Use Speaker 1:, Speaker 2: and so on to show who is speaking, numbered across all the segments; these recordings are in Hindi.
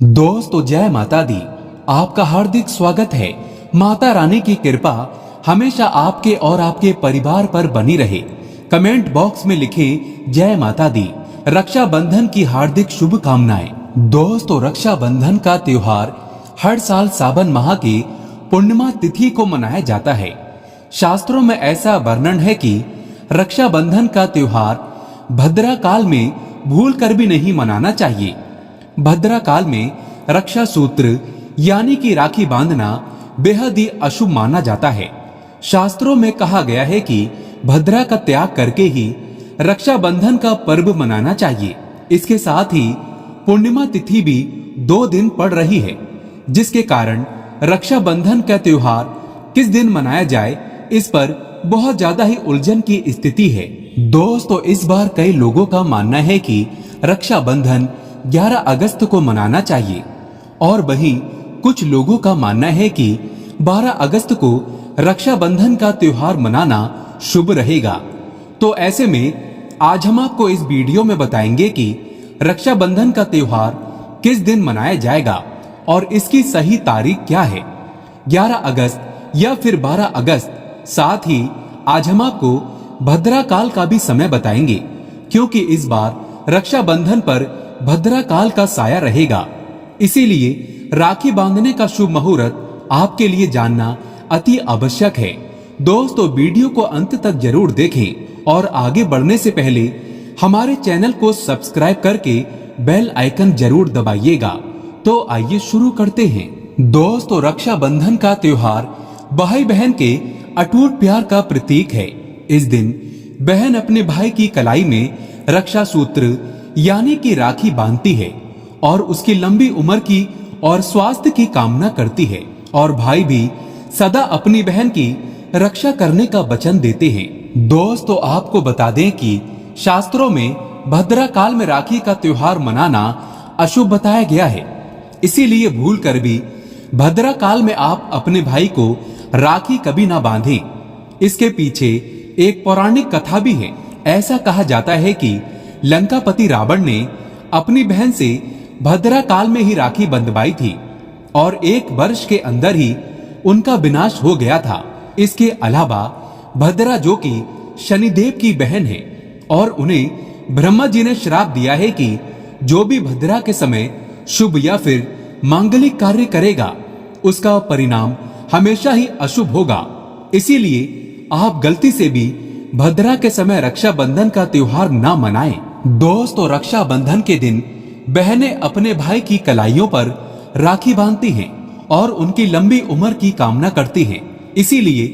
Speaker 1: दोस्तों जय माता दी। आपका हार्दिक स्वागत है। माता रानी की कृपा हमेशा आपके और आपके परिवार पर बनी रहे। कमेंट बॉक्स में लिखें जय माता दी। रक्षाबंधन की हार्दिक शुभकामनाएं। दोस्तों रक्षाबंधन का त्योहार हर साल सावन माह की पूर्णिमा तिथि को मनाया जाता है। शास्त्रों में ऐसा वर्णन है कि रक्षाबंधन का त्योहार भद्रा काल में भूल कर भी नहीं मनाना चाहिए। भद्रा काल में रक्षा सूत्र यानी कि राखी बांधना बेहद ही अशुभ माना जाता है। शास्त्रों में कहा गया है कि भद्रा का त्याग करके ही रक्षाबंधन का पर्व मनाना चाहिए। इसके साथ ही पूर्णिमा तिथि भी 2 दिन पड़ रही है, जिसके कारण रक्षाबंधन का त्योहार किस दिन मनाया जाए इस पर बहुत ज्यादा ही उलझन की स्थिति है। दोस्तों इस बार कई लोगों का मानना है कि रक्षाबंधन 11 अगस्त को मनाना चाहिए और वहीं कुछ लोगों का मानना है कि 12 अगस्त को रक्षाबंधन का त्योहार मनाना शुभ रहेगा। तो ऐसे में आज हम आपको इस वीडियो में बताएंगे कि रक्षाबंधन का त्योहार किस दिन मनाया जाएगा और इसकी सही तारीख क्या है, 11 अगस्त या फिर 12 अगस्त। साथ ही आज हम आपको भद्रा काल का भी समय बताएंगे, क्योंकि इस बार रक्षाबंधन पर भद्रा काल का साया रहेगा। इसीलिए राखी बांधने का शुभ मुहूर्त आपके लिए जानना अति आवश्यक है। दोस्तों वीडियो को अंत तक जरूर देखें और आगे बढ़ने से पहले हमारे चैनल को सब्सक्राइब करके बेल आइकन जरूर दबाइएगा। तो आइए शुरू करते हैं। दोस्तों रक्षाबंधन का त्योहार भाई बहन के अटूट प्यार का प्रतीक है। इस दिन बहन अपने भाई की कलाई में रक्षा सूत्र यानी कि राखी बांधती है और उसकी लंबी उम्र की और स्वास्थ्य की कामना करती है, और भाई भी सदा अपनी बहन की रक्षा करने का वचन देते हैं। दोस्तों आपको बता दें कि शास्त्रों में भद्रा काल में राखी का त्योहार मनाना अशुभ बताया गया है। इसीलिए भूल कर भी भद्रा काल में आप अपने भाई को राखी कभी ना बांधें। इसके पीछे एक पौराणिक कथा भी है। ऐसा कहा जाता है कि लंकापति रावण ने अपनी बहन से भद्रा काल में ही राखी बंधवाई थी और 1 वर्ष के अंदर ही उनका विनाश हो गया था। इसके अलावा भद्रा जो कि शनिदेव की बहन है और उन्हें ब्रह्मा जी ने श्राप दिया है कि जो भी भद्रा के समय शुभ या फिर मांगलिक कार्य करेगा उसका परिणाम हमेशा ही अशुभ होगा। इसीलिए आप गलती से भी भद्रा के समय रक्षाबंधन का त्योहार ना मनाएं। दोस्तों रक्षाबंधन के दिन बहनें अपने भाई की कलाइयों पर राखी बांधती हैं और उनकी लंबी उम्र की कामना करती हैं। इसीलिए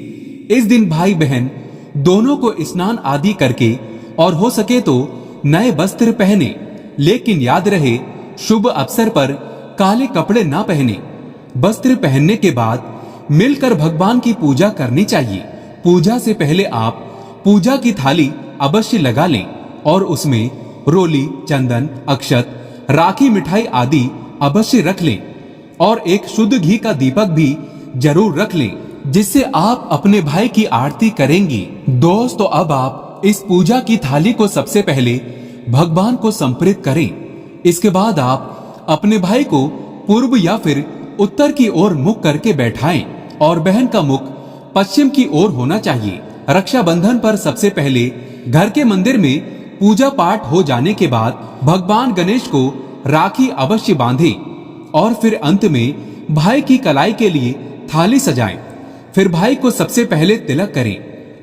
Speaker 1: इस दिन भाई बहन दोनों को स्नान आदि करके और हो सके तो नए वस्त्र पहने, लेकिन याद रहे शुभ अवसर पर काले कपड़े ना पहने। वस्त्र पहनने के बाद मिलकर भगवान की पूजा करनी चाहिए। पूजा से पहले आप पूजा की थाली अवश्य लगा लें और उसमें रोली, चंदन, अक्षत, राखी, मिठाई आदि अवश्य रख लें और एक शुद्ध घी का दीपक भी जरूर रख लें, जिससे आप अपने भाई की आरती करेंगी। दोस्तों अब आप इस पूजा की थाली को सबसे पहले भगवान को समर्पित करें। इसके बाद आप अपने भाई को पूर्व या फिर उत्तर की ओर मुख करके बैठाएं और बहन का मुख पश्चिम की ओर होना चाहिए। रक्षाबंधन पर सबसे पहले घर के मंदिर में पूजा पाठ हो जाने के बाद भगवान गणेश को राखी अवश्य बांधें और फिर अंत में भाई की कलाई के लिए थाली सजाएं। फिर भाई को सबसे पहले तिलक करें,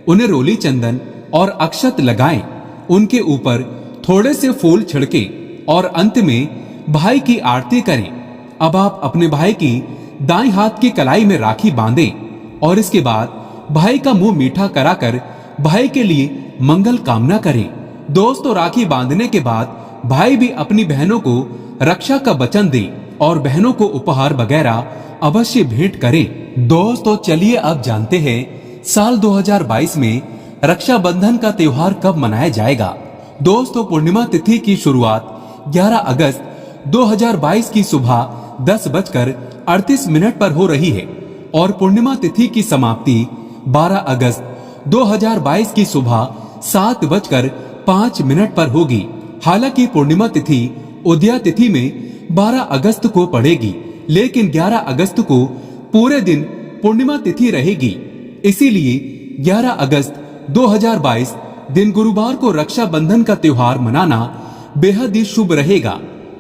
Speaker 1: उन्हें रोली, चंदन और अक्षत लगाएं, उनके ऊपर थोड़े से फूल छिड़कें और अंत में भाई की आरती करें। अब आप अपने भाई की दाएं हाथ की कलाई में राखी बांधें और इसके बाद भाई का मुंह मीठा कराकर भाई के लिए मंगल कामना करें। दोस्तों राखी बांधने के बाद भाई भी अपनी बहनों को रक्षा का वचन दे और बहनों को उपहार वगैरह अवश्य भेंट करें। दोस्तों चलिए अब जानते हैं साल 2022 में रक्षाबंधन का त्योहार कब मनाया जाएगा। दोस्तों पूर्णिमा तिथि की शुरुआत 11 अगस्त 2022 की सुबह 10:38 पर हो रही है और पूर्णिमा तिथि की समाप्ति 12 अगस्त 2022 की सुबह 7:05 पर होगी। हालांकि पूर्णिमा तिथि उदया तिथि में 12 अगस्त को पड़ेगी, लेकिन 11 अगस्त को पूरे दिन पूर्णिमा तिथि रहेगी। इसीलिए 11 अगस्त 2022 दिन गुरुवार को रक्षाबंधन का त्योहार मनाना बेहद ही शुभ रहेगा।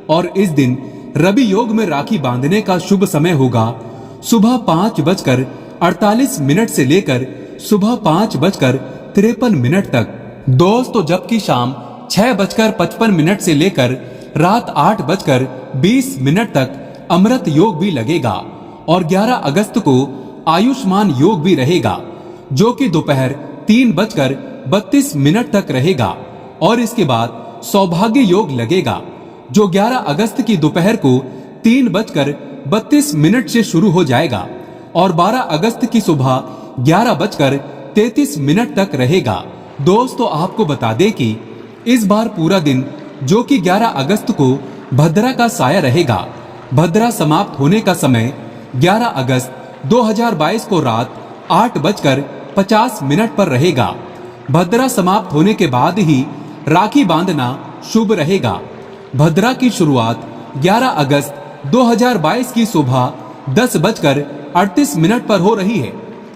Speaker 1: और इस दिन रवि योग में राखी बांधने का शुभ समय होगा सुबह 5:48 से लेकर सुबह 5:53 तक। दोस्तों, जबकि शाम 6:55 से लेकर रात 8:20 तक अमृत योग भी लगेगा। और 11 अगस्त को आयुष्मान योग भी रहेगा, जो कि दोपहर 3:32 तक रहेगा। और इसके बाद सौभाग्य योग लगेगा, जो 11 अगस्त की दोपहर को 3:32 से शुरू हो जाएगा और 12 अगस्त की सुबह 11:33 तक रहेगा। दोस्तों, आपको बता दें कि इस बार पूरा दिन, जो कि 11 अगस्त को भद्रा का साया रहेगा, भद्रा समाप्त होने का समय 11 अगस्त 2022 को रात 8:50 पर रहेगा। भद्रा समाप्त होने के बाद ही राखी बांधना शुभ रहेगा। भद्रा की शुरुआत 11 अगस्त 2022 की सुबह 10:38 पर हो रही है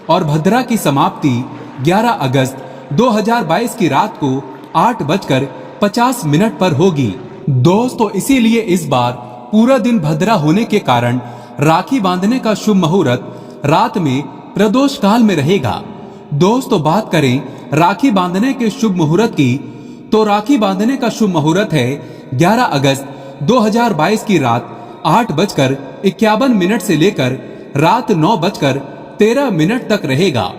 Speaker 1: और भद्रा की समाप्ति 11 अगस्त 2022 की रात को 8:50 पर होगी। दोस्तों, इसीलिए इस बार पूरा दिन भद्रा होने के कारण राखी बांधने का शुभ मुहूर्त रात में प्रदोष काल में रहेगा। दोस्तों, बात करें राखी बांधने के शुभ मुहूर्त की, तो राखी बांधने का शुभ मुहूर्त है 11 अगस्त 2022 की रात 8:51 से लेकर रात 9:13 तक रहेगा।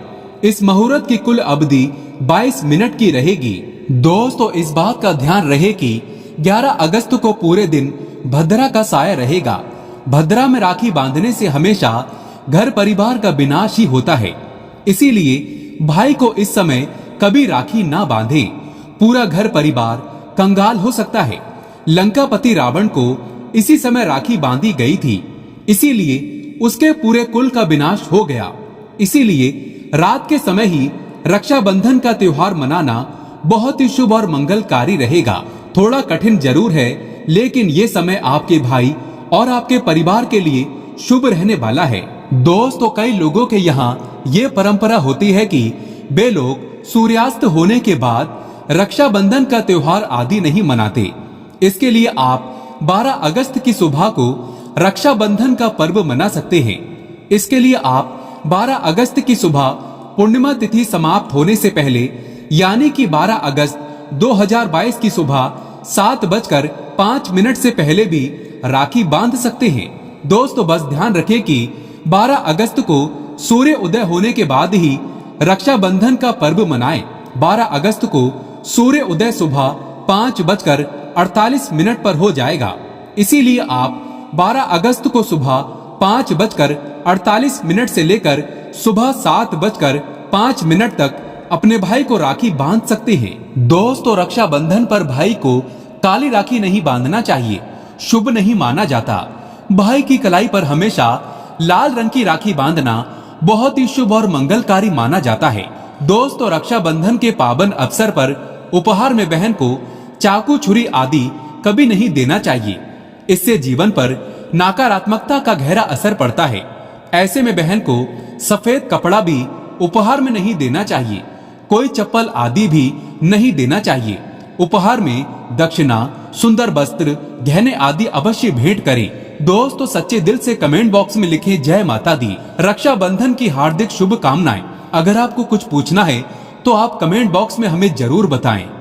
Speaker 1: इस मुहूर्त की कुल अवधि 22 मिनट की रहेगी। दोस्तों, इस बात का ध्यान रहे कि 11 अगस्त को पूरे दिन भद्रा का साया रहेगा। भद्रा में राखी बांधने से हमेशा घर परिवार का विनाश ही होता है। इसीलिए भाई को इस समय कभी राखी ना बांधे, पूरा घर परिवार कंगाल हो सकता है। लंकापति रावण को इसी समय राखी बांधी गई थी, इसीलिए उसके पूरे कुल का विनाश हो गया। इसीलिए रात के समय ही रक्षाबंधन का त्योहार मनाना बहुत ही शुभ और मंगलकारी रहेगा। थोड़ा कठिन जरूर है, लेकिन ये समय आपके भाई और आपके परिवार के लिए शुभ रहने वाला है। दोस्तों, कई लोगों के यहाँ ये परंपरा होती है कि वे लोग सूर्यास्त होने के बाद रक्षाबंधन का त्योहार आदि नहीं मनाते। इसके लिए आप 12 अगस्त की सुबह को रक्षाबंधन का पर्व मना सकते हैं। इसके लिए आप 12 अगस्त की सुबह पूर्णिमा तिथि समाप्त होने से पहले, यानी कि 12 अगस्त 2022 की सुबह 7:05 से पहले भी राखी बांध सकते हैं। दोस्तों, बस ध्यान रखें कि 12 अगस्त को सूर्य उदय होने के बाद ही रक्षाबंधन का पर्व मनाएं। 12 अगस्त को सूर्य उदय सुबह 5:48 पर हो जाएगा। इसीलिए आप 12 अगस्त को सुबह 5:48 से लेकर सुबह 7:05 तक अपने भाई को राखी बांध सकते हैं। दोस्तों, रक्षाबंधन पर भाई को काली राखी नहीं बांधना चाहिए, शुभ नहीं माना जाता। भाई की कलाई पर हमेशा लाल रंग की राखी बांधना बहुत ही शुभ और मंगलकारी माना जाता है। दोस्तों, रक्षाबंधन के पावन अवसर पर उपहार में बहन को चाकू, छुरी आदि कभी नहीं देना चाहिए। इससे जीवन पर नकारात्मकता का गहरा असर पड़ता है। ऐसे में बहन को सफेद कपड़ा भी उपहार में नहीं देना चाहिए। कोई चप्पल आदि भी नहीं देना चाहिए। उपहार में दक्षिणा, सुंदर वस्त्र, गहने आदि अवश्य भेंट करें। दोस्तों, सच्चे दिल से कमेंट बॉक्स में लिखें जय माता दी। रक्षाबंधन की हार्दिक शुभकामनाएं। अगर आपको कुछ पूछना है तो आप कमेंट बॉक्स में हमें जरूर बताएं।